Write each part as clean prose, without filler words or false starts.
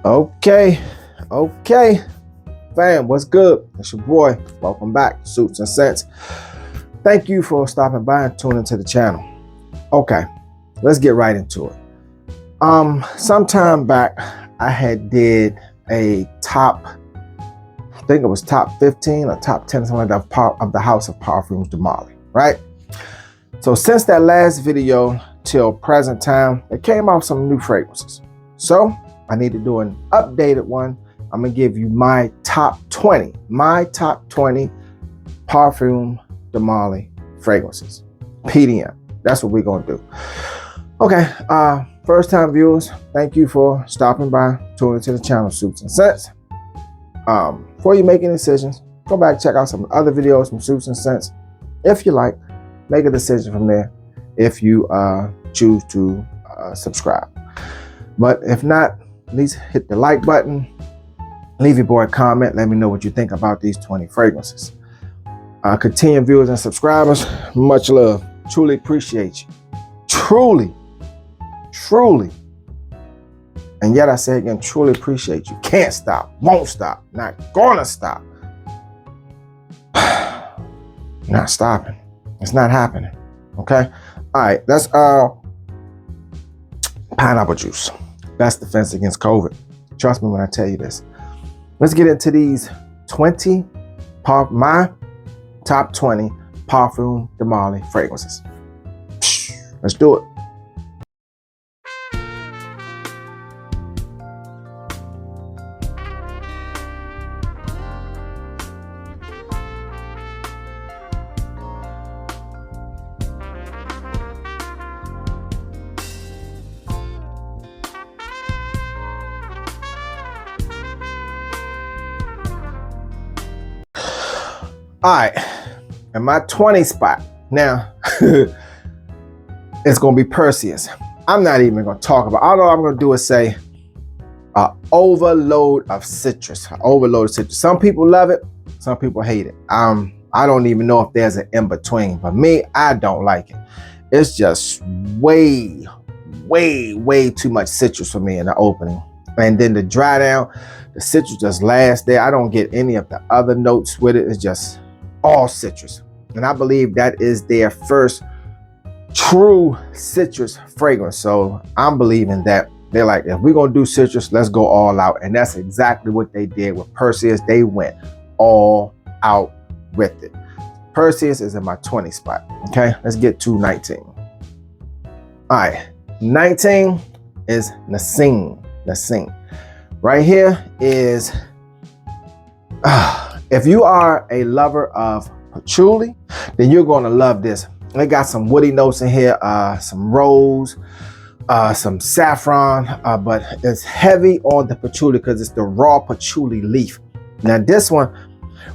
Okay, fam, what's good? It's your boy. Welcome back to Suits and Scents. Thank you for stopping by and tuning to the channel. Okay, let's get right into it. Sometime back, I had did a top, I think it was top 15 or top 10, something like that, of the house of Parfums de Marly, right? So since that last video till present time, it came out some new fragrances. So I need to do an updated one. I'm gonna give you my top 20 Parfum de Marly fragrances, PDM. That's what we're gonna do. Okay, first time viewers, thank you for stopping by, tuning to the channel Suits and Scents. Before you make any decisions, go back, check out some other videos from Suits and Scents. If you like, make a decision from there if you choose to subscribe. But if not, at least hit the like button, leave your boy a comment, let me know what you think about these 20 fragrances. Continuing viewers and subscribers, much love. Truly appreciate you. Truly. And yet I say again, truly appreciate you. Can't stop, won't stop, not gonna stop. Not stopping. It's not happening. Okay? All right, that's pineapple juice. Best defense against COVID. Trust me when I tell you this. Let's get into these 20, my top 20 Parfum de Marly fragrances. Let's do it. All right, and my 20 spot now, it's gonna be Perfume. I'm not even gonna talk about, all I'm gonna do is say overload of citrus. Some people love it, some people hate it. I don't even know if there's an in between, but me, I don't like it. It's just way too much citrus for me in the opening. And then the dry down, the citrus just lasts there. I don't get any of the other notes with it. It's just all citrus. And I believe that is their first true citrus fragrance. So I'm believing that they're like, if we're gonna do citrus, let's go all out. And that's exactly what they did with Perfume. They went all out with it. Perfume is in my 20 spot. Okay, let's get to 19. All right, 19 is Nassim. Right here is if you are a lover of patchouli, then you're going to love this. It got some woody notes in here, some rose, some saffron, but it's heavy on the patchouli because it's the raw patchouli leaf. Now this one,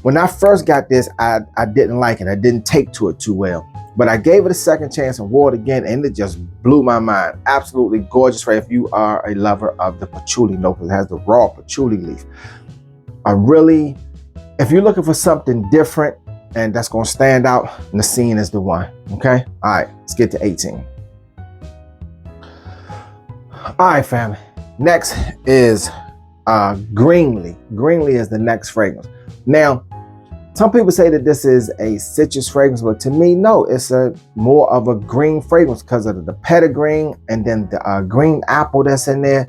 when I first got this, I didn't like it. I didn't take to it too well. But I gave it a second chance and wore it again, and it just blew my mind. Absolutely gorgeous, right? If you are a lover of the patchouli note, because it has the raw patchouli leaf. If you're looking for something different and that's gonna stand out, Nassim is the one, okay? All right, let's get to 18. All right, family. Next is Greenly. Greenly is the next fragrance. Now, some people say that this is a citrus fragrance, but to me, no, it's more of a green fragrance because of the petitgreen and then the green apple that's in there.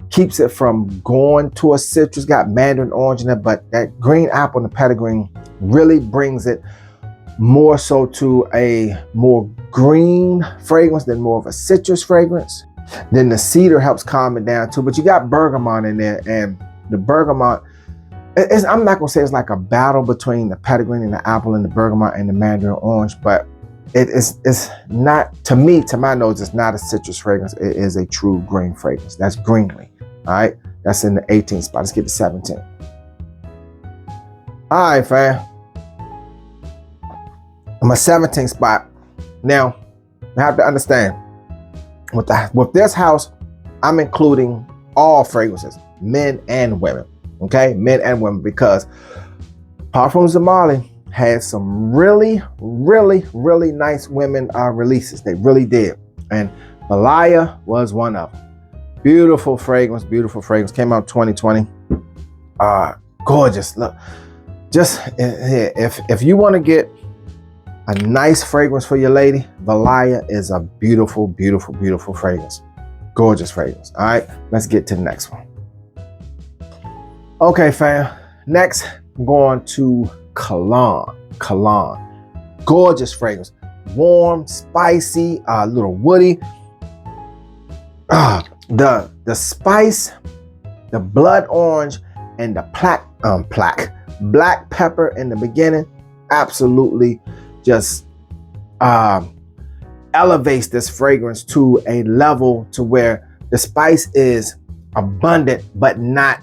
Keeps it from going to a citrus, got mandarin orange in it, but that green apple and the petitgreen really brings it more so to a more green fragrance than more of a citrus fragrance. Then the cedar helps calm it down too, but you got bergamot in there, and the bergamot, I'm not gonna say it's like a battle between the petitgreen and the apple and the bergamot and the mandarin orange, but it's not, to me, to my nose, it's not a citrus fragrance. It is a true green fragrance. That's Greenly. All right, that's in the 18th spot. Let's get to 17. All right, fam. On my 17th spot. Now, I have to understand, with this house, I'm including all fragrances, men and women. Okay, men and women, because Parfums de Marly had some really nice women releases. They really did. And Malaya was one of them. Beautiful fragrance, beautiful fragrance. Came out 2020. Gorgeous. Look, just if you want to get a nice fragrance for your lady, Valaya is a beautiful, beautiful, beautiful fragrance. Gorgeous fragrance. All right, let's get to the next one. Okay, fam. Next, I'm going to Cologne. Cologne. Gorgeous fragrance. Warm, spicy, a little woody. The spice, the blood orange, and the black pepper in the beginning absolutely just elevates this fragrance to a level to where the spice is abundant but not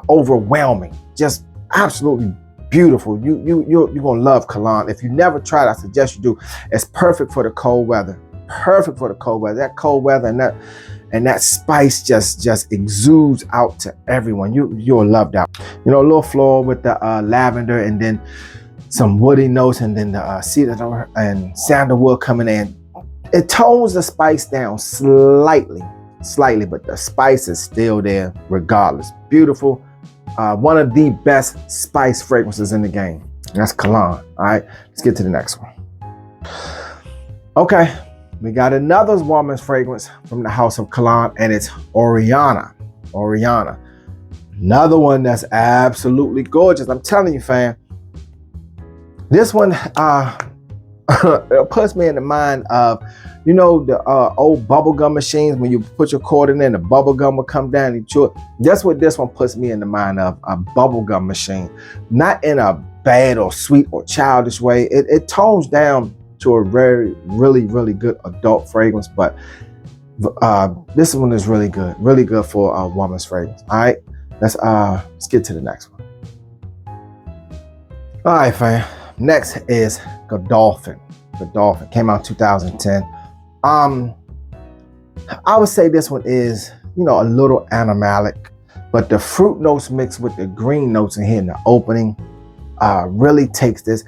overwhelming. Just absolutely beautiful. You're gonna love Cologne. If you never tried, I suggest you do. It's perfect for the cold weather. Perfect for the cold weather. That cold weather and that spice just exudes out to everyone. You'll love that. You know, a little floral with the lavender, and then some woody notes, and then the cedar and sandalwood coming in. It tones the spice down slightly, but the spice is still there regardless. Beautiful. One of the best spice fragrances in the game. That's Cologne. All right, let's get to the next one. Okay, we got another woman's fragrance from the house of Cologne, and it's Oriana. Oriana. Another one that's absolutely gorgeous. I'm telling you, fam. This one it puts me in the mind of, you know, the old bubblegum machines when you put your cord in there and the bubblegum will come down and chew it. That's what this one puts me in the mind of, a bubblegum machine. Not in a bad or sweet or childish way. It tones down to a really good adult fragrance, but this one is really good for a woman's fragrance. All right, let's get to the next one. All right, fam. Next is Godolphin. Godolphin came out 2010. I would say this one is, you know, a little animalic, but the fruit notes mixed with the green notes in here in the opening really takes this.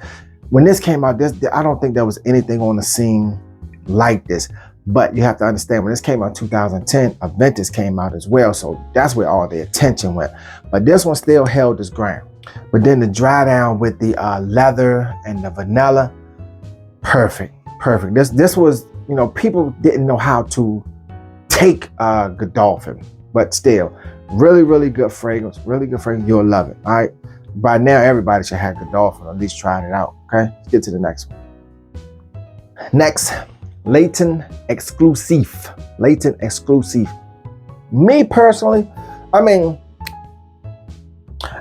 When this came out, I don't think there was anything on the scene like this. But you have to understand, when this came out in 2010, Aventus came out as well. So that's where all the attention went. But this one still held its ground. But then the dry down with the leather and the vanilla, perfect. This was, you know, people didn't know how to take Godolphin, but still, really good fragrance. Really good fragrance. You'll love it. All right. By now, everybody should have Godolphin, or at least trying it out. Okay. Let's get to the next one. Next, Latent Exclusive. Latent Exclusive. Me personally, I mean,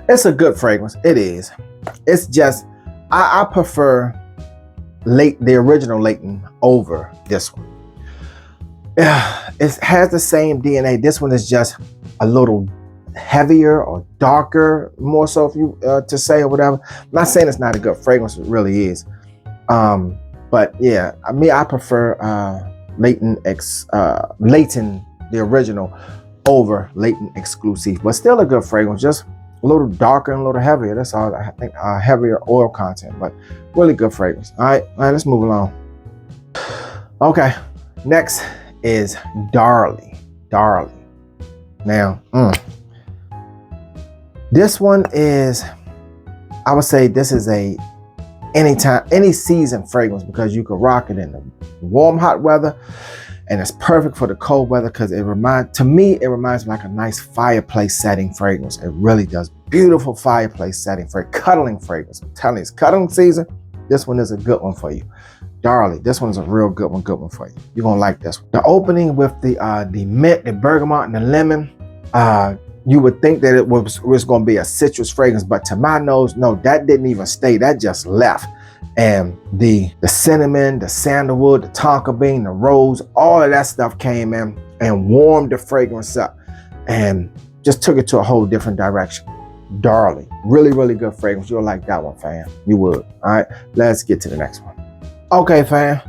it's a good fragrance. It is. It's just, I prefer the original Latent over this one. Yeah, it has the same DNA. This one is just a little heavier or darker, more so if you to say, or whatever. I'm not saying it's not a good fragrance. It really is. But yeah, I prefer Latent, the original, over Latent Exclusive. But still a good fragrance. Just a little darker and a little heavier. That's all. I think heavier oil content, but really good fragrance. All right, let's move along. Okay, next is Darly. Darly. Now, this one is, I would say this is a anytime, any season fragrance, because you could rock it in the warm, hot weather, and it's perfect for the cold weather because it reminds me like a nice fireplace setting fragrance. It really does. Beautiful fireplace setting for a cuddling fragrance. I'm telling you, it's cuddling season. This one is a good one for you. Darly, this one's a real good one for you. You're gonna like this one. The opening with the mint, the bergamot, and the lemon, you would think that it was gonna be a citrus fragrance, but to my nose, no, that didn't even stay. That just left. And the cinnamon, the sandalwood, the tonka bean, the rose, all of that stuff came in and warmed the fragrance up and just took it to a whole different direction. Darly, really good fragrance. You'll like that one, fam. You would. All right, let's get to the next one. Okay, fam.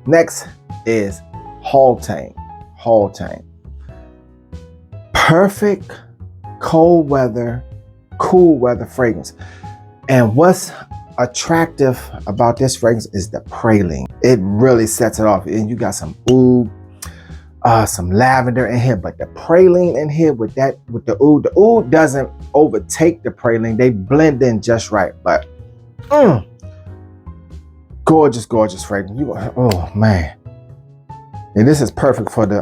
Next is Hautang. Hautang. Perfect cold weather, cool weather fragrance. And what's attractive about this fragrance is the praline. It really sets it off. And you got some oud, some lavender in here, but the praline in here with the oud doesn't overtake the praline. They blend in just right, but gorgeous, gorgeous fragrance. Oh man. And this is perfect for the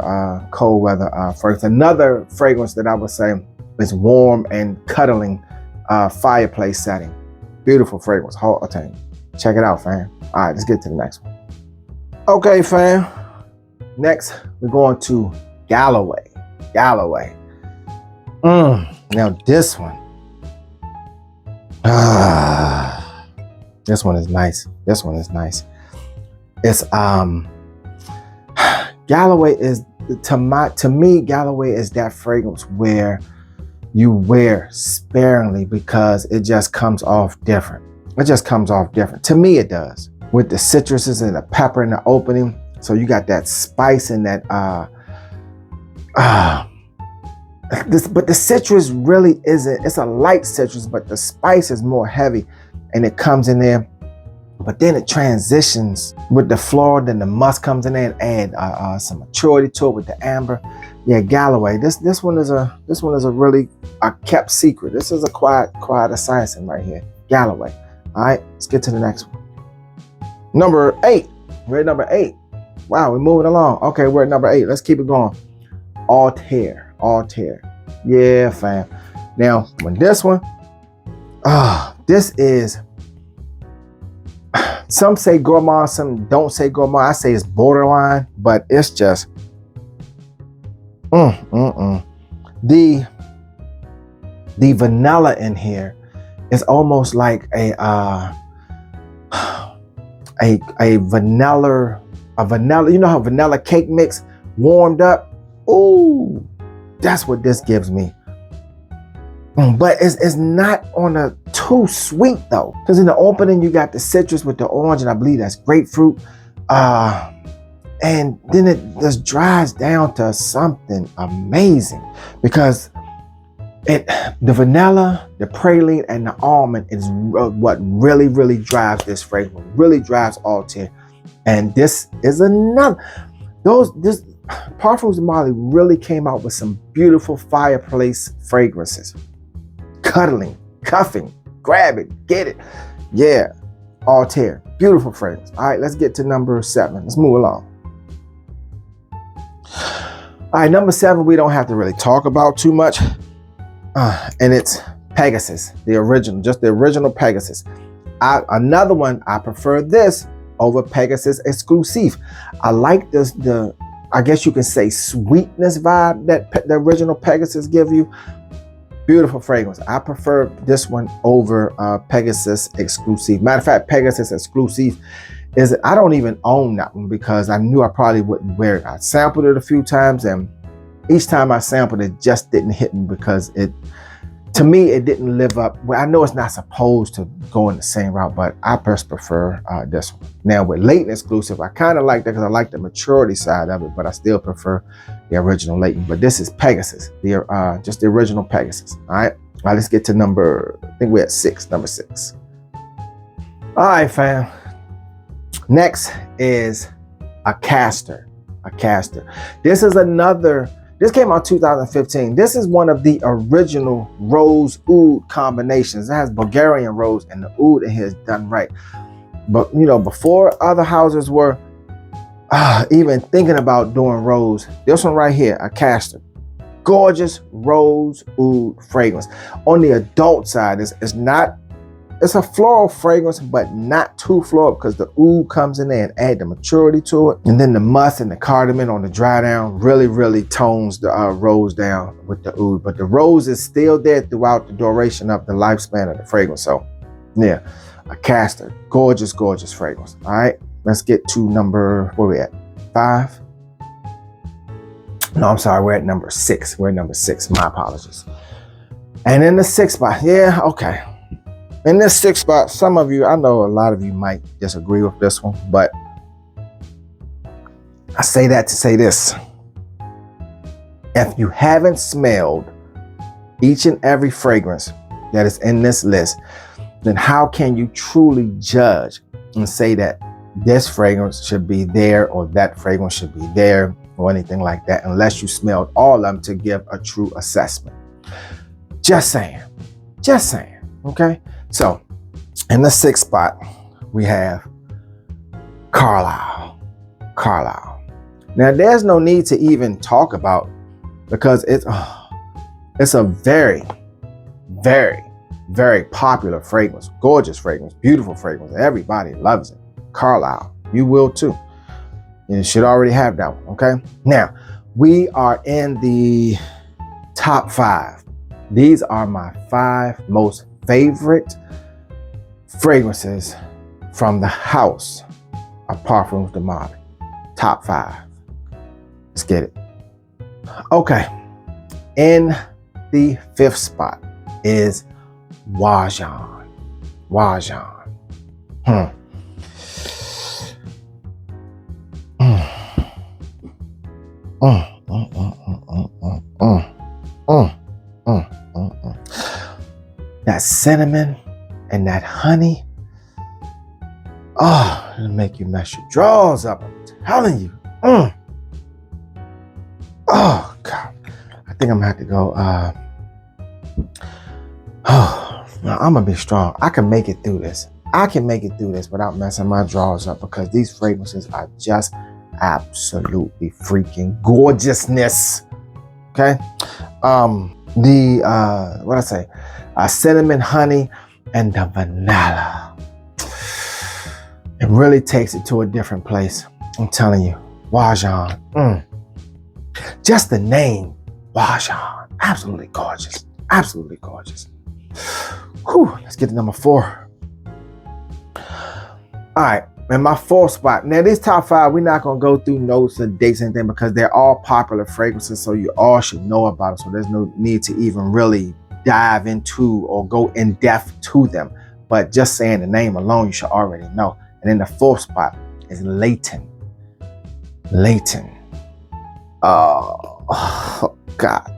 cold weather fragrance. Another fragrance that I would say is warm and cuddling fireplace setting. Beautiful fragrance. I'll tell you. Check it out, fam. All right, let's get to the next one. Okay, fam. Next, we're going to Galloway. Galloway. Now this one. This one is nice. This one is nice. It's Galloway is to me, Galloway is that fragrance where you wear sparingly because it just comes off different. It just comes off different. To me, it does. With the citruses and the pepper in the opening. So you got that spice and that but the citrus really isn't. It's a light citrus, but the spice is more heavy and it comes in there. But then it transitions with the floral, then the musk comes in there and add some maturity to it with the amber. Yeah, Galloway. This one is a really kept secret. This is a quiet assassin right here. Galloway. All right, let's get to the next one. Number 8. We're at number 8. Wow, we're moving along. Okay, we're at number 8. Let's keep it going. Altair. Yeah, fam. Now, when this one, this is. Some say gourmand, some don't say gourmand. I say it's borderline, but it's just the vanilla in here is almost like a vanilla, you know how vanilla cake mix warmed up? Ooh, that's what this gives me. But it's not on a too sweet though. Because in the opening, you got the citrus with the orange, and I believe that's grapefruit. And then it just dries down to something amazing. Because the vanilla, the praline, and the almond is what really, really drives this fragrance, really drives Altair. And this is another, this Parfums de Marly really came out with some beautiful fireplace fragrances. Cuddling, cuffing, grab it, get it. Yeah, Altair, beautiful fragrance. All right, let's get to number 7. Let's move along. All right, number 7, we don't have to really talk about too much. And it's Pegasus, the original, just the original Pegasus. Another one, I prefer this over Pegasus Exclusive. I like this, I guess you can say sweetness vibe that the original Pegasus give you. Beautiful fragrance. I prefer this one over Pegasus Exclusive. Matter of fact, Pegasus Exclusive I don't even own that one because I knew I probably wouldn't wear it. I sampled it a few times, and each time I sampled it just didn't hit me because to me, it didn't live up. Well, I know it's not supposed to go in the same route, but I just prefer this one. Now with Latent Exclusive, I kind of like that because I like the maturity side of it, but I still prefer the original Latent. But this is Pegasus, just the original Pegasus. All right, let's get to number, I think we're at 6, number 6. All right, fam. Next is a castor. This is another. This came out 2015. This is one of the original rose oud combinations. It has Bulgarian rose and the oud in here is done right. But you know, before other houses were even thinking about doing rose, this one right here, a castor. Gorgeous rose oud fragrance. On the adult side, it's a floral fragrance, but not too floral because the oud comes in there and add the maturity to it. And then the musk and the cardamom on the dry down really, really tones the rose down with the oud. But the rose is still there throughout the duration of the lifespan of the fragrance. So yeah, a castor, gorgeous, gorgeous fragrance. All right, let's get to number, where we at? 5? No, I'm sorry, we're at number 6. We're at number 6, my apologies. And in the 6th spot, yeah, okay. In this 6th spot, some of you, I know a lot of you might disagree with this one, but I say that to say this. If you haven't smelled each and every fragrance that is in this list, then how can you truly judge and say that this fragrance should be there or that fragrance should be there or anything like that unless you smelled all of them to give a true assessment. Just saying. Just saying. Okay? So, in the 6th spot, we have Carlisle. Carlisle. Now, there's no need to even talk about, because it's a very, very, very popular fragrance. Gorgeous fragrance. Beautiful fragrance. Everybody loves it. Carlisle. You will too. You should already have that one. Okay? Now, we are in the top 5. These are my 5 most favorite fragrances from the house of Parfums de Marly. Top 5. Let's get it. Okay. In the 5th spot is Wajan. Wajan. That cinnamon and that honey. Oh, it'll make you mess your drawers up. I'm telling you. Oh, God. I think I'm gonna have to go. I'm gonna be strong. I can make it through this. I can make it through this without messing my drawers up, because these fragrances are just absolutely freaking gorgeousness. Okay. What I say? Cinnamon, honey, and the vanilla. It really takes it to a different place. I'm telling you, Wajan. Just the name, Wajan. Absolutely gorgeous. Absolutely gorgeous. Whew, let's get to number 4. All right, in my 4th spot. Now, this top 5, we're not going to go through notes and dates and anything, because they're all popular fragrances, so you all should know about them. So there's no need to even really dive into or go in depth to them. But just saying the name alone, you should already know. And in the 4th spot is Leighton. Leighton. Oh, God.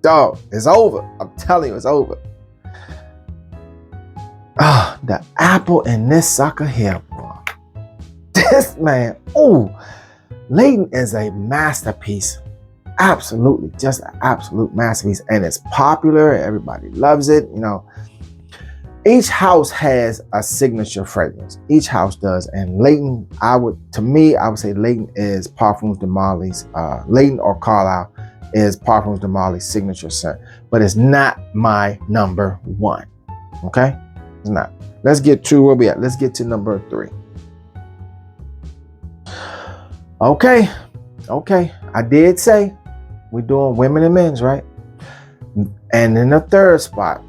Dog, it's over. I'm telling you, it's over. The apple in this sucker here, boy. This man, Leighton is a masterpiece. Absolutely, just an absolute masterpiece. And it's popular. Everybody loves it. You know, each house has a signature fragrance. Each house does. And Leighton, I would say Leighton is Parfums de Marly's, Leighton or Carlisle is Parfums de Marly's signature scent. But it's not my number 1. Okay? It's not. Let's get to where we at. Let's get to number 3. Okay. I did say we're doing women and men's, right? And in the 3rd spot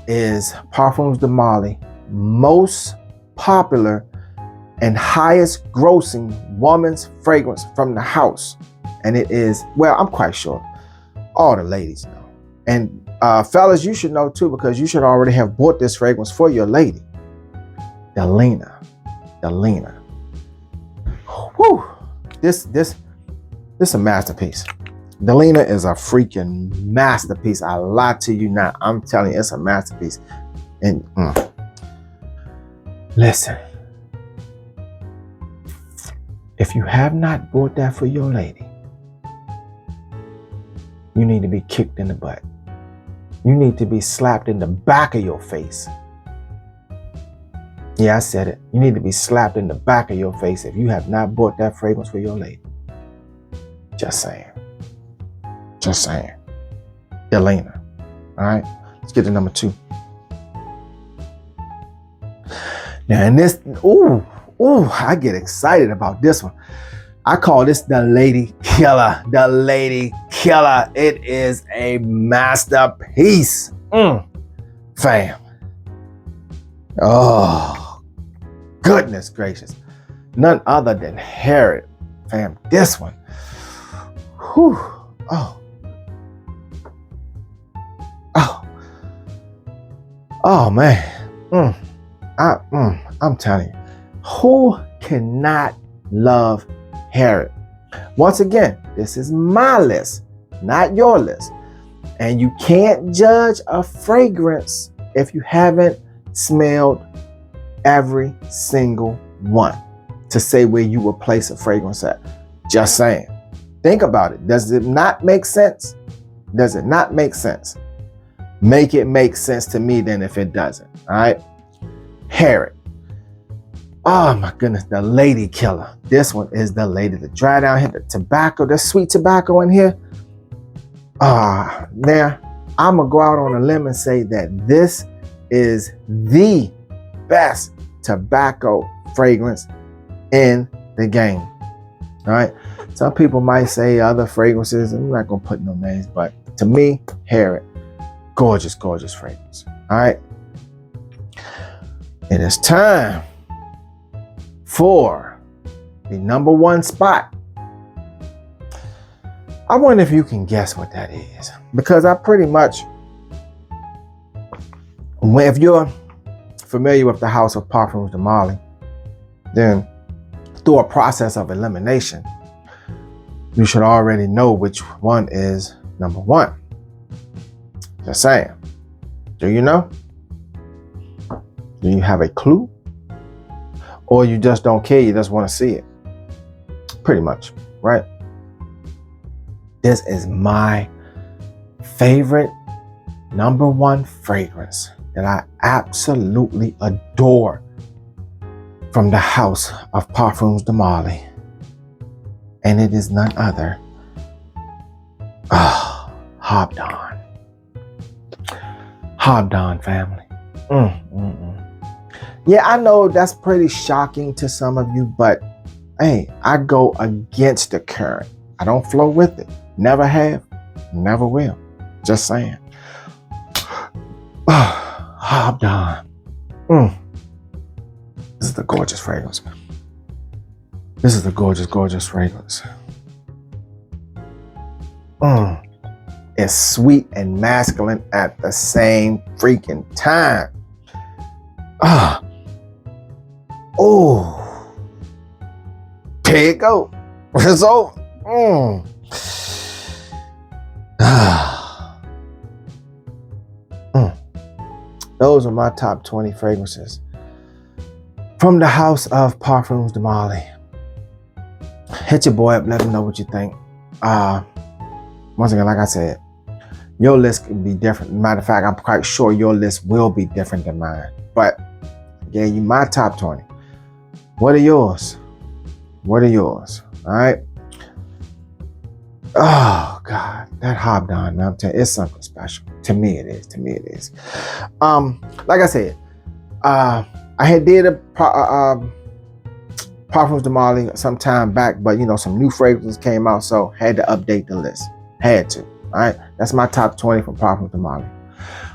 is Parfums de Marly, most popular and highest grossing woman's fragrance from the house. And it is, well, I'm quite sure all the ladies know. And fellas, you should know too, because you should already have bought this fragrance for your lady. Delina. Whew. This is a masterpiece. Delina is a freaking masterpiece. I lie to you not. I'm telling you, it's a masterpiece. And listen, if you have not bought that for your lady, you need to be kicked in the butt. You need to be slapped in the back of your face. Yeah, I said it. You need to be slapped in the back of your face if you have not bought that fragrance for your lady. Just saying. Delina. All right, let's get to number 2. Now, in this, I get excited about this one. I call this the lady killer. The lady killer. It is a masterpiece. Fam. Oh, goodness gracious. None other than Herod. Fam, this one. Whew. Oh man. I'm telling you, who cannot love Herod? Once again, this is my list, not your list. And you can't judge a fragrance if you haven't smelled every single one to say where you would place a fragrance at. Just saying. Think about it. Does it not make sense? Does it not make sense? Make it make sense to me then if it doesn't. All right. Harriet. Oh my goodness, the lady killer. This one is the lady. The dry down here, the tobacco, the sweet tobacco in here. Now I'm gonna go out on a limb and say that this is the best tobacco fragrance in the game. All right. Some people might say other fragrances. I'm not gonna put no names, but to me, Harriet, gorgeous, gorgeous fragrance. All right. It is time for the number one spot. I wonder if you can guess what that is, because I pretty much, if you're familiar with the house of Parfums de Marly, then through a process of elimination, you should already know which one is number one. Just saying. Do you know? Do you have a clue? Or you just don't care, you just want to see it? Pretty much, right? This is my favorite number one fragrance that I absolutely adore from the house of Parfums de Marly. And it is none other. Hobdon. Hobdon, family. Yeah, I know that's pretty shocking to some of you, but hey, I go against the current. I don't flow with it. Never have, never will. Just saying. Hobdon. This is the gorgeous fragrance. This is the gorgeous, gorgeous fragrance. It's sweet and masculine at the same freaking time. Oh, there you go. It's over. Those are my top 20 fragrances from the house of Parfums de Marly. Hit your boy up, let him know what you think. Once again, like I said, your list could be different. Matter of fact, I'm quite sure your list will be different than mine. But I gave you my top 20. What are yours? What are yours? All right. Oh God, that Hobdon, man, I'm telling you, it's something special. To me it is. To me it is. Like I said, I had did a Parfums de Marly some time back, but you know, some new fragrances came out, so had to update the list. Had to. All right. That's my top 20 from Parfums de Marly.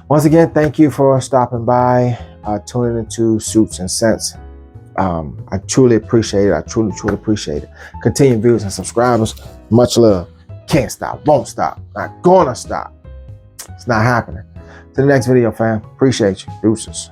Once again, thank you for stopping by, tuning into Suits and Scents. I truly appreciate it. I truly appreciate it. Continued viewers and subscribers. Much love. Can't stop, won't stop, not gonna stop. It's not happening. To the next video, fam. Appreciate you. Deuces.